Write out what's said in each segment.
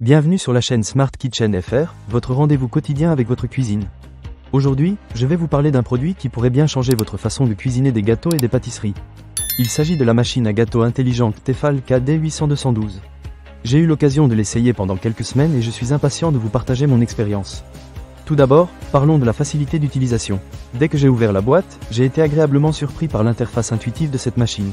Bienvenue sur la chaîne Smart Kitchen FR, votre rendez-vous quotidien avec votre cuisine. Aujourd'hui, je vais vous parler d'un produit qui pourrait bien changer votre façon de cuisiner des gâteaux et des pâtisseries. Il s'agit de la machine à gâteaux intelligente Tefal KD800-212. J'ai eu l'occasion de l'essayer pendant quelques semaines et je suis impatient de vous partager mon expérience. Tout d'abord, parlons de la facilité d'utilisation. Dès que j'ai ouvert la boîte, j'ai été agréablement surpris par l'interface intuitive de cette machine.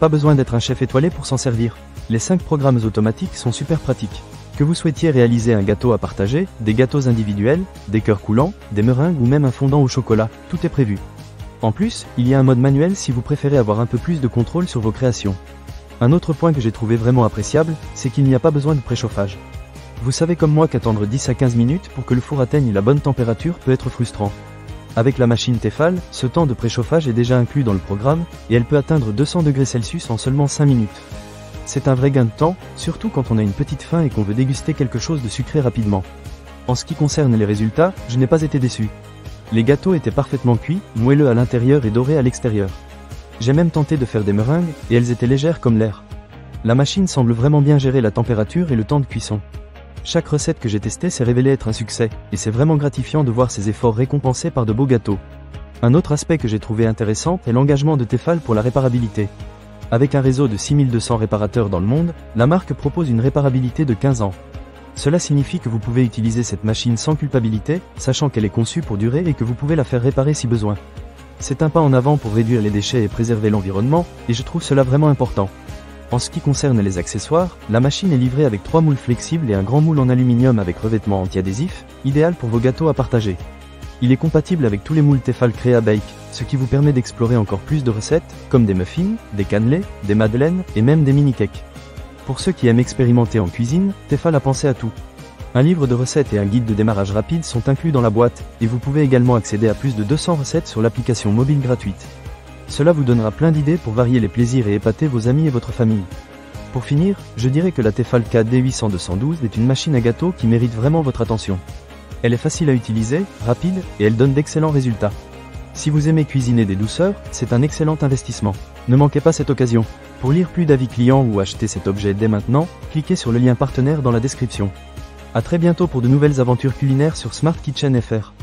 Pas besoin d'être un chef étoilé pour s'en servir. Les 5 programmes automatiques sont super pratiques. Que vous souhaitiez réaliser un gâteau à partager, des gâteaux individuels, des cœurs coulants, des meringues ou même un fondant au chocolat, tout est prévu. En plus, il y a un mode manuel si vous préférez avoir un peu plus de contrôle sur vos créations. Un autre point que j'ai trouvé vraiment appréciable, c'est qu'il n'y a pas besoin de préchauffage. Vous savez comme moi qu'attendre 10 à 15 minutes pour que le four atteigne la bonne température peut être frustrant. Avec la machine Tefal, ce temps de préchauffage est déjà inclus dans le programme, et elle peut atteindre 200 degrés Celsius en seulement 5 minutes. C'est un vrai gain de temps, surtout quand on a une petite faim et qu'on veut déguster quelque chose de sucré rapidement. En ce qui concerne les résultats, je n'ai pas été déçu. Les gâteaux étaient parfaitement cuits, moelleux à l'intérieur et dorés à l'extérieur. J'ai même tenté de faire des meringues, et elles étaient légères comme l'air. La machine semble vraiment bien gérer la température et le temps de cuisson. Chaque recette que j'ai testée s'est révélée être un succès, et c'est vraiment gratifiant de voir ces efforts récompensés par de beaux gâteaux. Un autre aspect que j'ai trouvé intéressant est l'engagement de Tefal pour la réparabilité. Avec un réseau de 6200 réparateurs dans le monde, la marque propose une réparabilité de 15 ans. Cela signifie que vous pouvez utiliser cette machine sans culpabilité, sachant qu'elle est conçue pour durer et que vous pouvez la faire réparer si besoin. C'est un pas en avant pour réduire les déchets et préserver l'environnement, et je trouve cela vraiment important. En ce qui concerne les accessoires, la machine est livrée avec 3 moules flexibles et un grand moule en aluminium avec revêtement anti-adhésif, idéal pour vos gâteaux à partager. Il est compatible avec tous les moules Tefal Crea Bake, ce qui vous permet d'explorer encore plus de recettes, comme des muffins, des cannelés, des madeleines et même des mini-cakes. Pour ceux qui aiment expérimenter en cuisine, Tefal a pensé à tout. Un livre de recettes et un guide de démarrage rapide sont inclus dans la boîte, et vous pouvez également accéder à plus de 200 recettes sur l'application mobile gratuite. Cela vous donnera plein d'idées pour varier les plaisirs et épater vos amis et votre famille. Pour finir, je dirais que la Tefal KD800-212 est une machine à gâteau qui mérite vraiment votre attention. Elle est facile à utiliser, rapide, et elle donne d'excellents résultats. Si vous aimez cuisiner des douceurs, c'est un excellent investissement. Ne manquez pas cette occasion. Pour lire plus d'avis clients ou acheter cet objet dès maintenant, cliquez sur le lien partenaire dans la description. A très bientôt pour de nouvelles aventures culinaires sur Smart Kitchen FR.